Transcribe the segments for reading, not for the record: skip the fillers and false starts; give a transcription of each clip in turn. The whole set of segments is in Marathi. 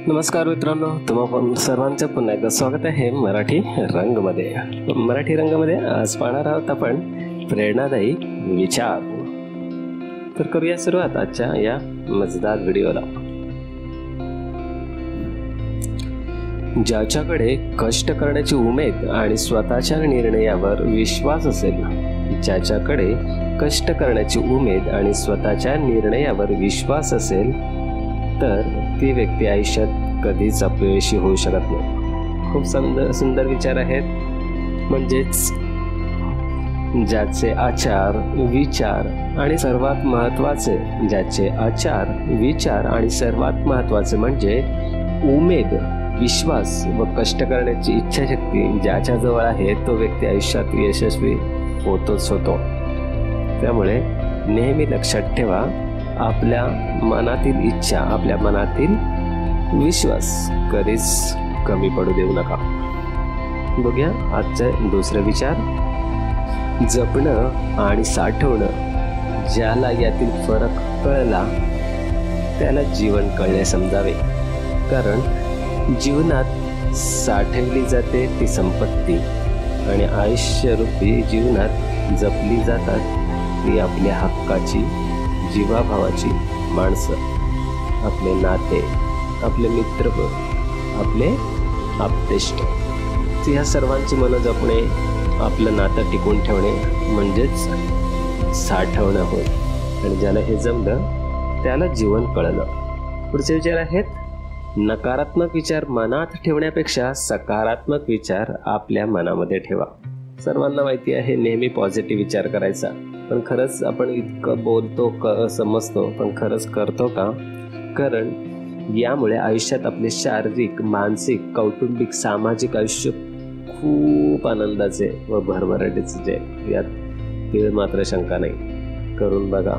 नमस्कार मित्रांनो, तुम्हा सर्वांचं पुन्हा एकदा स्वागत आहे मराठी रंगमध्ये. मराठी रंगमध्ये आज पाहणार आहोत आपण प्रेरणादायी विचार. तर करूया सुरुवात आजच्या या मजेदार व्हिडिओला. ज्याच्याकडे कष्ट करण्याची उमेद आणि स्वतःच्या निर्णयावर विश्वास असेल, ज्याच्याकडे कष्ट करण्याची उमेद आणि स्वतःच्या निर्णयावर विश्वास असेल तर ती व्यक्ती आयुष्यात कधीच अपयशी होऊ शकत नाही. खूप सुंदर विचार आहेत. म्हणजेच ज्याचे आचार विचार आणि सर्वात महत्त्वाचे, ज्याचे आचार विचार आणि सर्वात महत्त्वाचे म्हणजे उमेद, विश्वास व कष्ट करण्याची इच्छाशक्ती ज्याच्याजवळ आहे तो व्यक्ती आयुष्यात यशस्वी होतोच होतो. त्यामुळे नेहमी लक्षात ठेवा, आपल्या मनातील इच्छा, आपल्या मनातील विश्वास कधीच कमी पडू देऊ नका. बघूया आजचे दुसरे विचार. जपणं आणि साठवणं, ज्याला यातील फरक कळला त्याला जीवन कळले समजावे. कारण जीवनात साठवली जाते ती संपत्ती आणि आयुष्यरूपी जीवनात जपली जातात ती आपल्या हक्काची, जीवाभावाची माणसं, आपले नाते, आपले मित्र, आपले आप्तेष्ट. ह्या सर्वांची मनं जपणे, आपलं नातं टिकून ठेवणे म्हणजेच साठवणं होय. आणि ज्याला हे जमलं त्याला जीवन कळलं. पुढचे विचार आहेत. नकारात्मक विचार मनात ठेवण्यापेक्षा सकारात्मक विचार आपल्या मनामध्ये ठेवा. सर्वांना माहिती आहे नेहमी पॉझिटिव्ह विचार करायचा, पण खरंच आपण इतकं बोलतो, समजतो, पण खरंच करतो का? कारण यामुळे आयुष्यात आपले शारीरिक, मानसिक, कौटुंबिक, सामाजिक आयुष्य खूप आनंदाचे व भरभराटीचे जे, यात तीळ मात्र शंका नाही. करून बघा.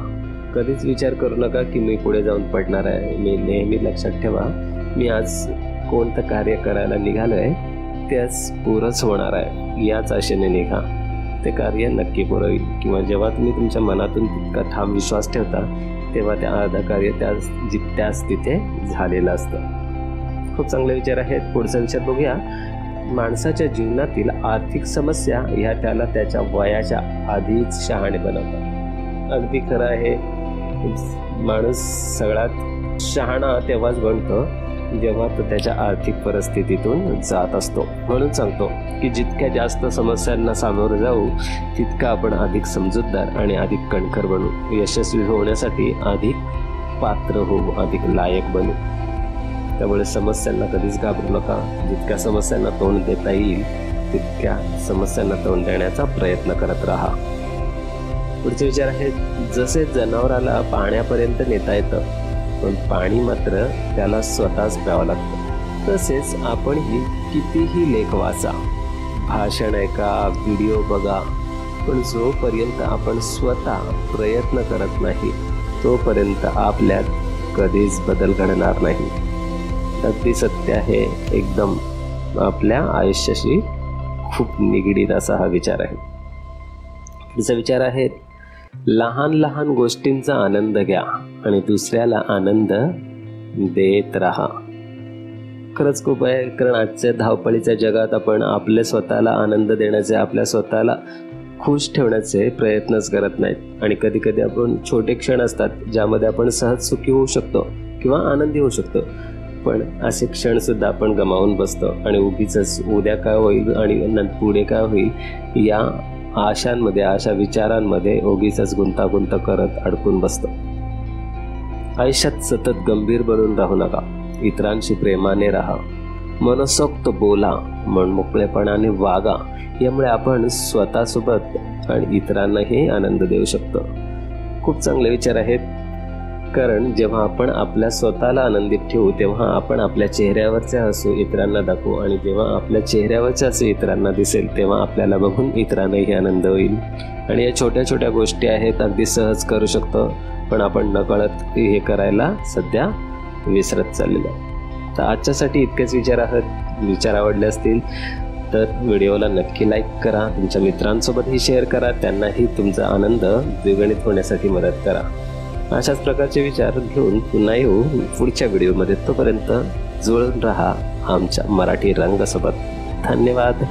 कधीच विचार करू नका की मी पुढे जाऊन पडणार आहे. मी नेहमी लक्षात ठेवा, मी आज कोणतं कार्य करायला निघालो आहे त्याच पुरंच होणार आहे, याच आशेने निघा. ते कार्य नक्की पुरं होईल. किंवा जेव्हा तुम्ही तुमच्या मनातून तितका ठाम विश्वास ठेवता तेव्हा ते अर्ध कार्य त्याच तिथे झालेलं असतं. खूप चांगले विचार आहेत. पुढचा विचार बघूया. माणसाच्या जीवनातील आर्थिक समस्या ह्या त्याला त्याच्या वयाच्या आधीच शहाणे बनवतात. अगदी खरं आहे. माणूस सगळ्यात शहाणा तेव्हाच बनतो जेव्हा तो त्याच्या आर्थिक परिस्थितीतून जात असतो. म्हणून सांगतो की जितक्या जास्त समस्यांना सामोरं जाऊ तितका आपण अधिक समजूतदार आणि अधिक कणखर बनू. यशस्वी होण्यासाठी अधिक पात्र होऊ, अधिक लायक बनू. त्यामुळे समस्यांना कधीच घाबरू नका. जितक्या समस्यांना तोंड देता येईल तितक्या समस्यांना तोंड देण्याचा प्रयत्न करत राहा. पुढचे विचार आहेत. जसे जनावराला पाण्यापर्यंत नेता येतं पण पाणी मात्र त्याला स्वतःच प्यावं लागतं, तसेच आपणही कितीही लेख वाचा, भाषण ऐका, व्हिडिओ बघा, पण जोपर्यंत आपण स्वतः प्रयत्न करत नाही तोपर्यंत आपल्यात कधीच बदल घडणार नाही. अगदी सत्य आहे. एकदम आपल्या आयुष्याशी खूप निगडीत असा हा विचार आहे. पुढचा विचार आहे. लहान लहान गोष्टींचा आनंद घ्या आणि दुसऱ्याला आनंद देत राहा. खरंच खूप आहे. कारण आजच्या धावपळीच्या जगात आपण आपल्या स्वतःला आनंद देण्याचे, आपल्या स्वतःला खुश ठेवण्याचे प्रयत्नच करत नाहीत. आणि कधी कधी आपण छोटे क्षण असतात ज्यामध्ये आपण सहज सुखी होऊ शकतो किंवा आनंदी होऊ शकतो, पण असे क्षणसुद्धा आपण गमावून बसतो आणि उगीच उद्या काय होईल आणि पुढे काय होईल या आशांमध्ये, अशा विचारांमध्ये उगीच गुंतागुंत करत अडकून बसतो. आयुष्यात सतत गंभीर बनून राहू नका. इतरांशी प्रेमाने राहा, मनसोक्त बोला, मनमोकळेपणाने वागा. यामुळे आपण स्वतःसोबत आणि इतरांनाही आनंद देऊ शकतो. खूप चांगले विचार आहेत. कारण जेव्हा आपण आपल्या स्वतःला आनंदित ठेवू तेव्हा आपण आपल्या चेहऱ्यावरचे हसू इतरांना दाखवू, आणि जेव्हा आपल्या चेहऱ्यावरचे हसू इतरांना दिसेल तेव्हा आपल्याला बघून इतरांनाही आनंद होईल. आणि या छोट्या छोट्या गोष्टी आहेत, अगदी सहज करू शकतो, पण आपण नकळत हे करायला सध्या विसरत चाललेलो. तर आजच्यासाठी इतकेच विचार आहेत. विचार आवडले असतील तर व्हिडिओला नक्की लाईक करा, तुमच्या मित्रांसोबतही शेअर करा, त्यांनाही तुमचा आनंद द्विगुणित होण्यासाठी मदत करा. अशाच प्रकारचे विचार घेऊन पुन्हा येऊ पुढच्या व्हिडिओमध्ये. तोपर्यंत जुळून राहा आमच्या मराठी रंगासोबत. धन्यवाद.